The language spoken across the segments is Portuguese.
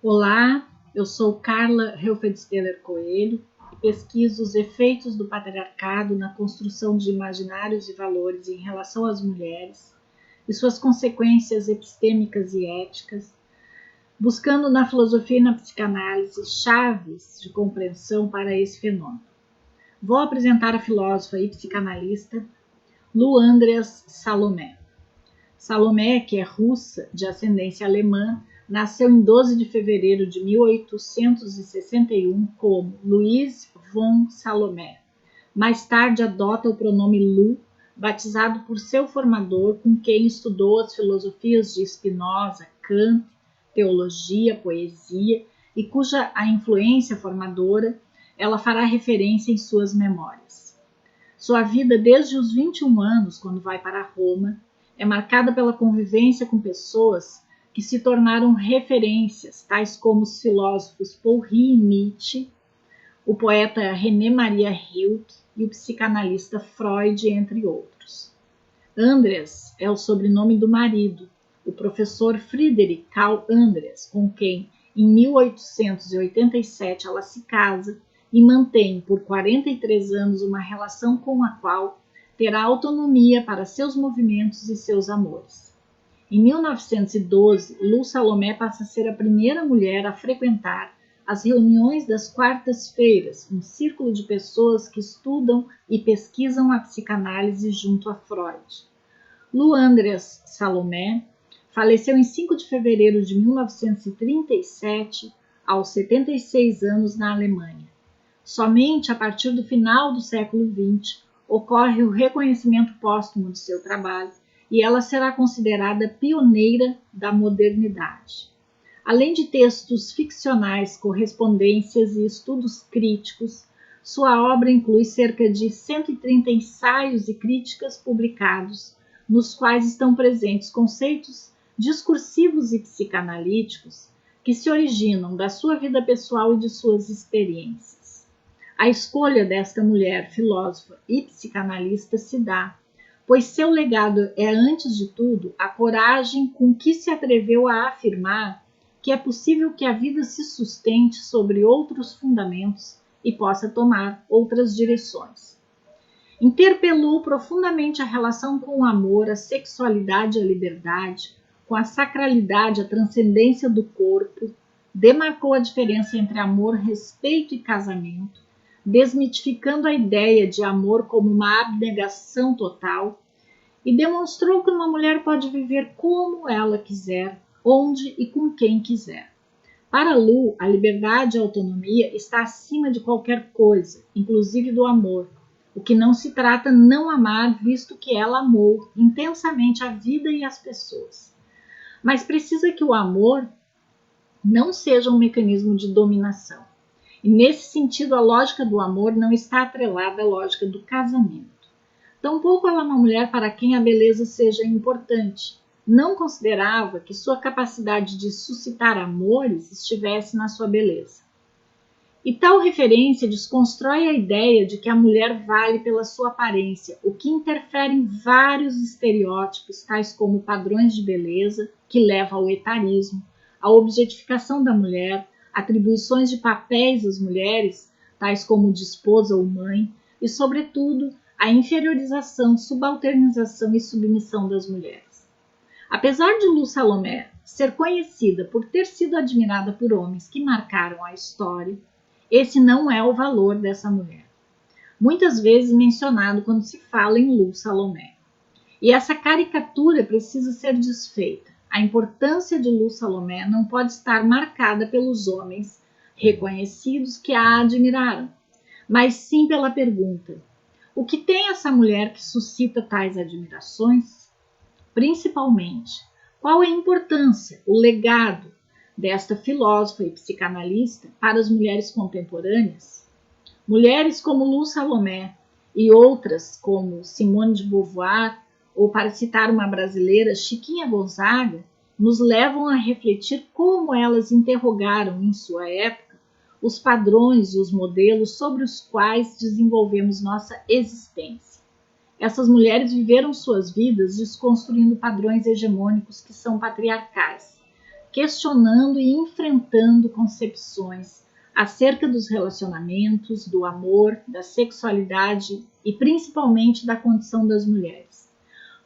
Olá, eu sou Carla Helfensteller Coelho e pesquiso os efeitos do patriarcado na construção de imaginários e valores em relação às mulheres e suas consequências epistêmicas e éticas, buscando na filosofia e na psicanálise chaves de compreensão para esse fenômeno. Vou apresentar a filósofa e psicanalista Lu Andreas Salomé. Salomé, que é russa, de ascendência alemã, nasceu em 12 de fevereiro de 1861 como Louise von Salomé. Mais tarde adota o pronome Lu, batizado por seu formador, com quem estudou as filosofias de Spinoza, Kant, teologia, poesia, e cuja a influência formadora ela fará referência em suas memórias. Sua vida desde os 21 anos, quando vai para Roma, é marcada pela convivência com pessoas que se tornaram referências, tais como os filósofos Paul Ricoeur e Nietzsche, o poeta René Maria Rilke e o psicanalista Freud, entre outros. Andreas é o sobrenome do marido, o professor Friedrich Karl Andreas, com quem, em 1887, ela se casa e mantém por 43 anos uma relação com a qual terá autonomia para seus movimentos e seus amores. Em 1912, Lu Salomé passa a ser a primeira mulher a frequentar as reuniões das quartas-feiras, um círculo de pessoas que estudam e pesquisam a psicanálise junto a Freud. Lu Andreas Salomé faleceu em 5 de fevereiro de 1937, aos 76 anos, na Alemanha. Somente a partir do final do século XX ocorre o reconhecimento póstumo de seu trabalho e ela será considerada pioneira da modernidade. Além de textos ficcionais, correspondências e estudos críticos, sua obra inclui cerca de 130 ensaios e críticas publicados, nos quais estão presentes conceitos discursivos e psicanalíticos que se originam da sua vida pessoal e de suas experiências. A escolha desta mulher filósofa e psicanalista se dá pois seu legado é, antes de tudo, a coragem com que se atreveu a afirmar que é possível que a vida se sustente sobre outros fundamentos e possa tomar outras direções. Interpelou profundamente a relação com o amor, a sexualidade e a liberdade, com a sacralidade, a transcendência do corpo, demarcou a diferença entre amor, respeito e casamento, desmitificando a ideia de amor como uma abnegação total, e demonstrou que uma mulher pode viver como ela quiser, onde e com quem quiser. Para Lu, a liberdade e a autonomia está acima de qualquer coisa, inclusive do amor, o que não se trata não amar, visto que ela amou intensamente a vida e as pessoas. Mas precisa que o amor não seja um mecanismo de dominação. E nesse sentido, a lógica do amor não está atrelada à lógica do casamento. Tampouco ela é uma mulher para quem a beleza seja importante. Não considerava que sua capacidade de suscitar amores estivesse na sua beleza. E tal referência desconstrói a ideia de que a mulher vale pela sua aparência, o que interfere em vários estereótipos, tais como padrões de beleza, que leva ao etarismo, à objetificação da mulher, atribuições de papéis às mulheres, tais como de esposa ou mãe, e, sobretudo, a inferiorização, subalternização e submissão das mulheres. Apesar de Lu Salomé ser conhecida por ter sido admirada por homens que marcaram a história, esse não é o valor dessa mulher, muitas vezes mencionado quando se fala em Lu Salomé. E essa caricatura precisa ser desfeita. A importância de Lu Salomé não pode estar marcada pelos homens reconhecidos que a admiraram, mas sim pela pergunta: o que tem essa mulher que suscita tais admirações? Principalmente, qual é a importância, o legado desta filósofa e psicanalista para as mulheres contemporâneas? Mulheres como Lu Salomé e outras como Simone de Beauvoir, ou, para citar uma brasileira, Chiquinha Gonzaga, nos levam a refletir como elas interrogaram, em sua época, os padrões e os modelos sobre os quais desenvolvemos nossa existência. Essas mulheres viveram suas vidas desconstruindo padrões hegemônicos que são patriarcais, questionando e enfrentando concepções acerca dos relacionamentos, do amor, da sexualidade e principalmente da condição das mulheres.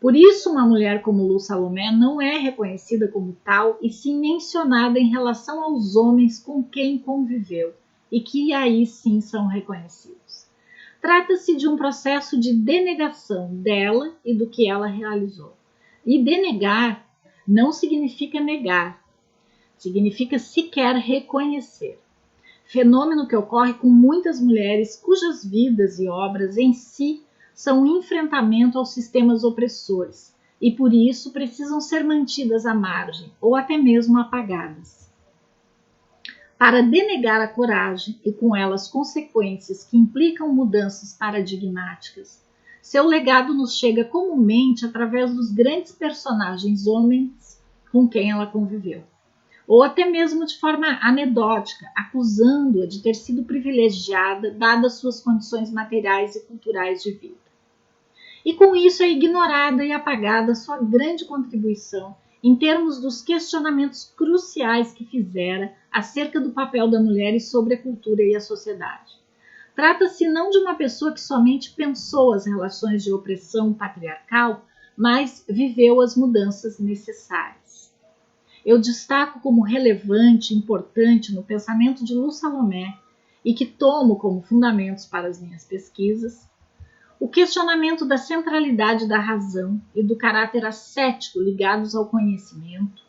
Por isso, uma mulher como Lu Salomé não é reconhecida como tal e sim mencionada em relação aos homens com quem conviveu e que aí sim são reconhecidos. Trata-se de um processo de denegação dela e do que ela realizou. E denegar não significa negar, significa sequer reconhecer. Fenômeno que ocorre com muitas mulheres cujas vidas e obras em si são um enfrentamento aos sistemas opressores e por isso precisam ser mantidas à margem ou até mesmo apagadas. Para denegar a coragem e com ela as consequências que implicam mudanças paradigmáticas, seu legado nos chega comumente através dos grandes personagens homens com quem ela conviveu, ou até mesmo de forma anedótica, acusando-a de ter sido privilegiada dadas suas condições materiais e culturais de vida. E com isso é ignorada e apagada sua grande contribuição em termos dos questionamentos cruciais que fizera acerca do papel da mulher e sobre a cultura e a sociedade. Trata-se não de uma pessoa que somente pensou as relações de opressão patriarcal, mas viveu as mudanças necessárias. Eu destaco como relevante e importante no pensamento de Lu Salomé e que tomo como fundamentos para as minhas pesquisas, o questionamento da centralidade da razão e do caráter ascético ligados ao conhecimento,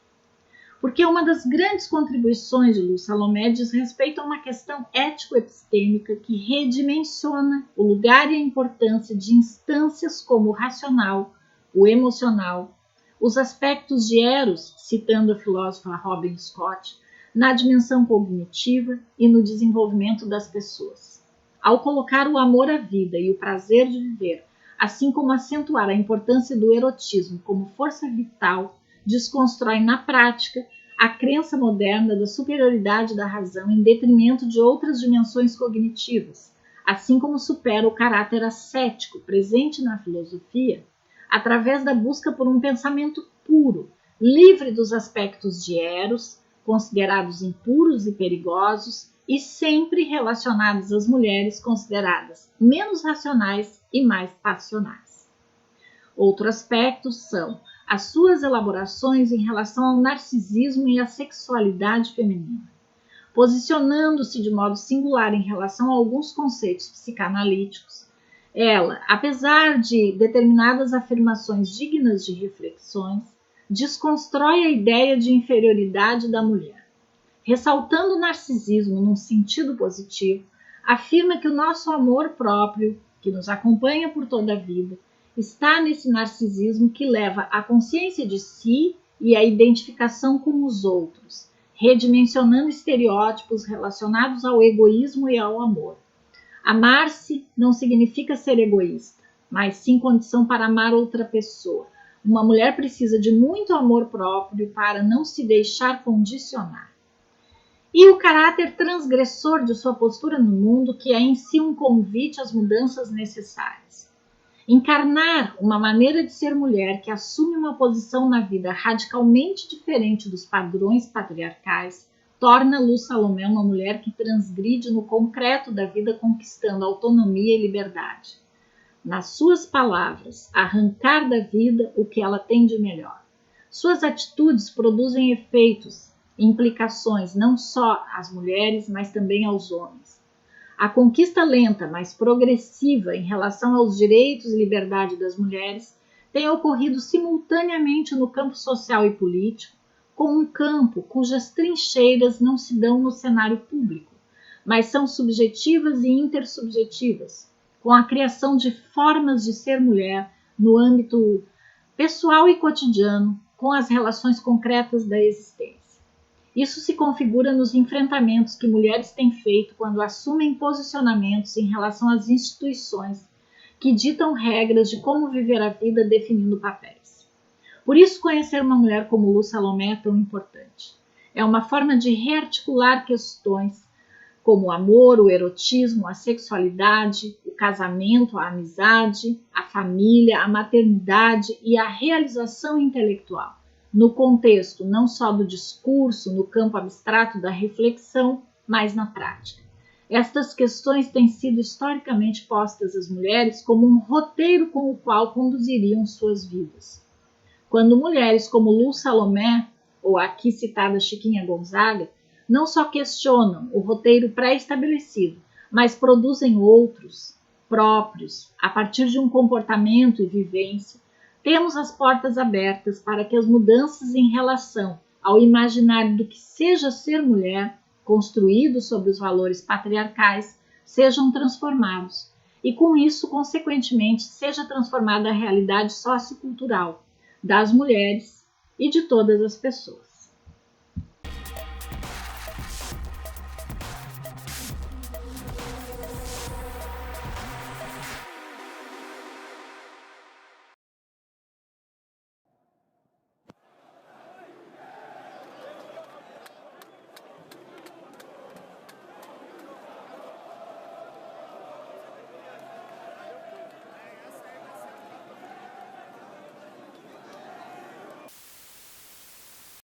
porque uma das grandes contribuições de Lu Salomé diz respeito a uma questão ético-epistêmica que redimensiona o lugar e a importância de instâncias como o racional, o emocional, os aspectos de Eros, citando a filósofa Robin Scott, na dimensão cognitiva e no desenvolvimento das pessoas. Ao colocar o amor à vida e o prazer de viver, assim como acentuar a importância do erotismo como força vital, desconstrói na prática a crença moderna da superioridade da razão em detrimento de outras dimensões cognitivas, assim como supera o caráter ascético presente na filosofia, através da busca por um pensamento puro, livre dos aspectos de Eros, considerados impuros e perigosos, e sempre relacionados às mulheres consideradas menos racionais e mais passionais. Outro aspecto são as suas elaborações em relação ao narcisismo e à sexualidade feminina, posicionando-se de modo singular em relação a alguns conceitos psicanalíticos. Ela, apesar de determinadas afirmações dignas de reflexões, desconstrói a ideia de inferioridade da mulher. Ressaltando o narcisismo num sentido positivo, afirma que o nosso amor próprio, que nos acompanha por toda a vida, está nesse narcisismo que leva à consciência de si e à identificação com os outros, redimensionando estereótipos relacionados ao egoísmo e ao amor. Amar-se não significa ser egoísta, mas sim condição para amar outra pessoa. Uma mulher precisa de muito amor próprio para não se deixar condicionar. E o caráter transgressor de sua postura no mundo, que é em si um convite às mudanças necessárias. Encarnar uma maneira de ser mulher que assume uma posição na vida radicalmente diferente dos padrões patriarcais torna Lu Salomé uma mulher que transgride no concreto da vida conquistando autonomia e liberdade. Nas suas palavras, arrancar da vida o que ela tem de melhor. Suas atitudes produzem efeitos, implicações não só às mulheres, mas também aos homens. A conquista lenta, mas progressiva em relação aos direitos e liberdade das mulheres tem ocorrido simultaneamente no campo social e político, com um campo cujas trincheiras não se dão no cenário público, mas são subjetivas e intersubjetivas, com a criação de formas de ser mulher no âmbito pessoal e cotidiano, com as relações concretas da existência. Isso se configura nos enfrentamentos que mulheres têm feito quando assumem posicionamentos em relação às instituições que ditam regras de como viver a vida definindo papéis. Por isso, conhecer uma mulher como Lu Salomé é tão importante. É uma forma de rearticular questões como o amor, o erotismo, a sexualidade, o casamento, a amizade, a família, a maternidade e a realização intelectual, no contexto não só do discurso, no campo abstrato da reflexão, mas na prática. Estas questões têm sido historicamente postas às mulheres como um roteiro com o qual conduziriam suas vidas. Quando mulheres como Lu Salomé, ou a aqui citada Chiquinha Gonzaga, não só questionam o roteiro pré-estabelecido, mas produzem outros, próprios, a partir de um comportamento e vivência, temos as portas abertas para que as mudanças em relação ao imaginário do que seja ser mulher, construído sobre os valores patriarcais, sejam transformados e, com isso, consequentemente, seja transformada a realidade sociocultural das mulheres e de todas as pessoas.